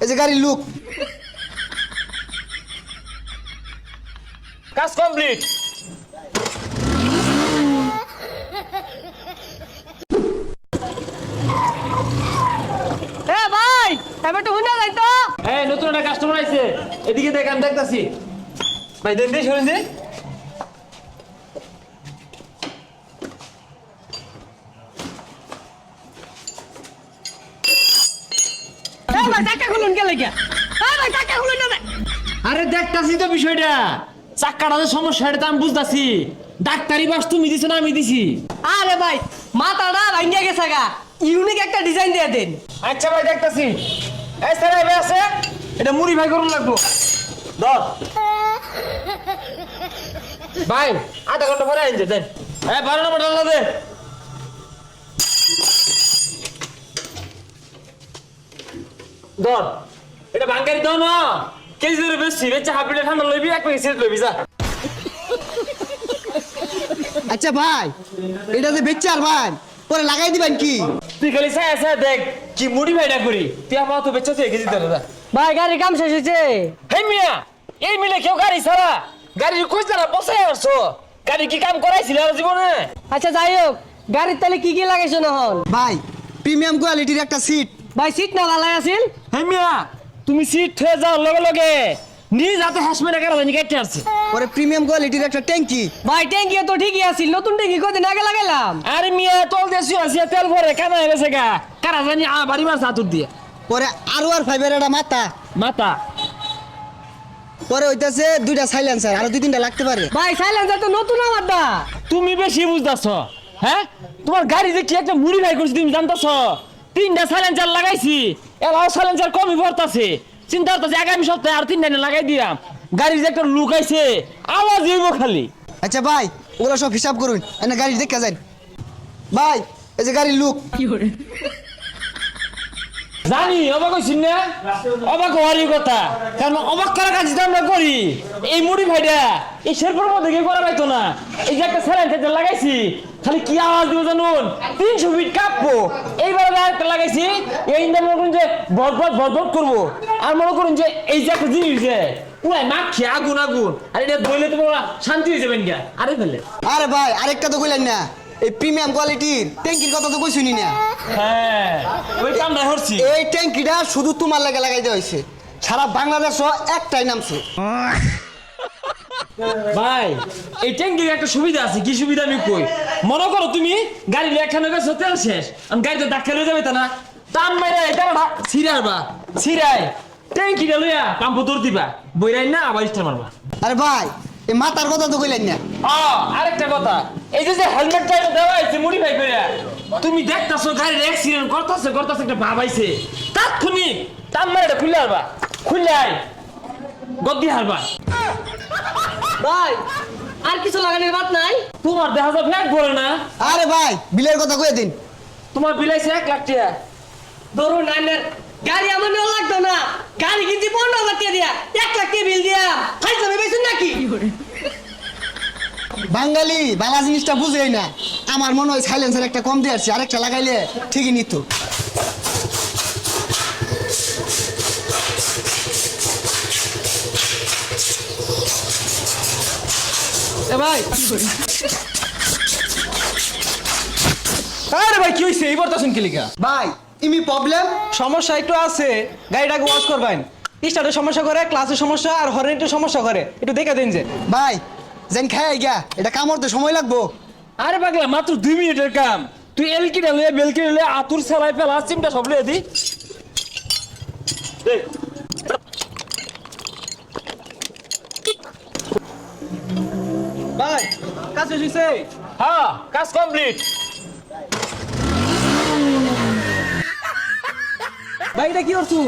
এই যে গাড়ির লুক। কাজ কমপ্লিট। এ ভাই এবার তো হুন্ডা যাই তো। এই নতুন একটা কাস্টমার আইছে, এদিকে দেখ, আমি দেখতাছি। ভাই দেন, দেখ শুনুন যে এ ভাই টাকা খুলুন কে লাগিয়া? এ ভাই টাকা খুলুন না। আরে দেখতাছি তো বিষয়টা, চাক্কাটা যে সমস্যা এটা তো আমি বুঝতাছি। ডাক্তারি বাস তুমি দিছো না আমি দিছি? আরে ভাই মাথাটা ভাঙ্গিয়া গেছে গা, ইউনিক একটা ডিজাইন দিয়ে দেন। আচ্ছা ভাই দেখতাছি। এই স্যার ভাই আছে, এটা মুড়ি ভাই করুন লাগবো। ধর ভাই, আধা ঘন্টা পরে আইন যে দেন। এই 12 নম্বর ডালা দে। ধর এটা বাঙ্গারি দাও না, কেজি ধরে বেশি বেচে হাফ লিটার ঠান্ডা লইবি, এক প্যাকেট সিগারেট লইবি যা। আচ্ছা ভাই, এটা যে বেচার ভাই পরে লাগাই দিবেন কি? তুই খালি চাই দেখ কি মুড়ি ভাইটা করি, তুই আমার তো বেচা তুই কেজি ধরে যা। ভাই গাড়ির কাম শেষ হয়েছে। হে মিয়া, এই মিলে কেউ গাড়ি ছাড়া গাড়ি কই যারা বসাই আসছো? গাড়ি কি কাম করাইছিল আর জীবনে? আচ্ছা যাই হোক, গাড়ির তালে কি কি লাগাইছো না হন? ভাই প্রিমিয়াম কোয়ালিটির একটা সিট। ভাই সিট না ভালো আছিল? হে মিয়া, তুমি সিট হয়ে যাও লগে লগে নিজ হাতে হাসমেরা কারা জানি কেটে আসছে। পরে প্রিমিয়াম কোয়ালিটির একটা ট্যাঙ্কি। ভাই ট্যাঙ্কি তো ঠিকই আছিল, নতুন ট্যাঙ্কি কদিন আগে লাগাইলাম। আরে মিয়া তল দেশি আছে তেল ভরে কানা গেছে গা, কারা জানি বাড়ি মারছে হাতুর দিয়ে। পরে আরো আর ফাইভের একটা মাথা। মাথা পরে হইতাছে দুইটা সাইলেন্সার, আরো দুই তিনটা লাগতে পারে। ভাই সাইলেন্সার তো নতুন আমার দা। তুমি বেশি বুঝতাছ। হ্যাঁ, তোমার গাড়ি যে কি একটা মুড়ি ভাই করছি তুমি জানতাছ? 3টা সাইলেন্সার লাগাইছি, এলাও সাইলেন্সার কমই পড়তাছে। চিন্তা করতেছি আগামী সপ্তাহে আর 3টা লাগাই দিলাম। গাড়ির যে একটা লুক আইছে, আওয়াজ হইব খালি। আচ্ছা ভাই, ওগুলো সব হিসাব করুন, এনে গাড়ি দেখে যান। ভাই এই যে গাড়ির লুক। জানি অবাক হইছিস না? অবাক হওয়ারই কথা, কারণ অবাক করার কাজ তো আমরা করি। এই মুড়ি ভাইটা এই শেরপুর মধ্যে কেউ করা পাইতো না। এই যে একটা সাইলেন্সার লাগাইছি, খালি কি আওয়াজ দিব জানুন, 300 ফিট কাঁপবো। এইবার একটা লাগাইছি, এই মনে করুন যে বট করবো। আর মনে করুন যে এই যে একটা জিনিস যে পুরাই মাখি আগুন আগুন, আর এটা ধরলে তো শান্তি হয়ে যাবেন গা। আরে ফেলে আরে ভাই আরেকটা তো কইলেন না, এই প্রিমিয়াম কোয়ালিটির ট্যাঙ্কির কথা তো কইছুনি না। হ্যাঁ, ওই কামটা হচ্ছি। এই ট্যাঙ্কিটা শুধু তোমার লাগে লাগাই দেওয়া হয়েছে, সারা বাংলাদেশ একটাই নামছে। ভাই এই ট্যাঙ্কির একটা সুবিধা আছে। কি সুবিধা আমি কই, মনে করো তুমি গাড়ি লেখানো গেছো, তেল শেষ, আমি গাড়িতে ধাক্কা লয়ে যাবে তা না, টান মাইরা এটা ছিড়াইবা, ছিড়াই ট্যাঙ্কিটা লইয়া পাম্প দৌড় দিবা, বইরাই না আবার স্টার মারবা। আরে ভাই এই মাথার কথা তো কইলেন না। আরেকটা কথা, এই যে হেলমেটটা দেওয়া হয়েছে মুড়ি ভাই কইরা, তুমি দেখতাছো গাড়ির অ্যাক্সিডেন্ট করতেছে একটা ভাব আইছে, তাৎক্ষণিক টান মাইরা এটা খুলে হারবা, খুলে আই গদ্দি হারবা। ভাই আর কিছু লাগানোর বাদ নাই? তোমার দেখা যায় ফ্ল্যাট পড়ে না। আরে ভাই বিলের কথা কয়ে দিন। তোমার বিলাইছে 1 লাখ টাকা। ধরুন আইনের গাড়ি আমার নেওয়া লাগতো না, গাড়ি কিনছি 15,000 টাকা দিয়া, 1 লাখ টাকা বিল দিয়া খাই যাবে বেশি নাকি? বাঙালি বালা জিনিসটা বুঝেই না। আমার মনে হয় সাইলেন্সার একটা কম দিয়ে আসছে, আরেকটা লাগাইলে ঠিকই নিত। এ ভাই আরে ভাই কি হইছে এইবার তো শুনকি লিখা ভাই ইমি প্রবলেম। সমস্যা একটু আছে, গাড়িটাকে ওয়াশ করবেন। স্টার্টের সমস্যা করে, ক্লাসের সমস্যা আর হরেন্টের সমস্যা করে, একটু দেখে দিন যে। ভাই যেন খাই গা, এটা কামড়তে সময় লাগবো। আরে পাগলা মাত্র 2 মিনিটের কাম, তুই এলকিটা লয়ে বেলকিটা লয়ে আতুর চালাই ফেলা চিমটা সব লয়ে দি। ভাই কাজ শেষ হইছে? হ্যাঁ, কাজ কমপ্লিট। ভাই এটা কি করছু?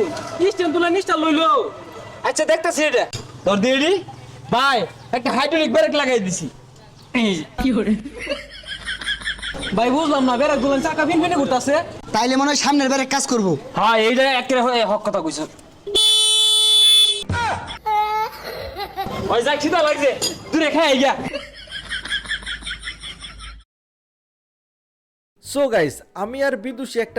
স্ট্যান্ড তুলে নিচটা লইলো। আচ্ছা দেখতাছি এটা তোর দেরি। ভাই একটা হাইড্রোলিক ব্রেক লাগাই দিছি। ভাই বুঝলাম না, বেড়া গুলো চাকা ফিন ফিনে ঘুরতাছে। তাইলে মনে হয় সামনের বারে কাজ করবো। হ্যাঁ এইটা একেবারে হক কথা কইছ। ওই যাই খিদা লাগছে, দূরে খাই গিয়া। সো গাইস, আমি আর বিদুষী একটা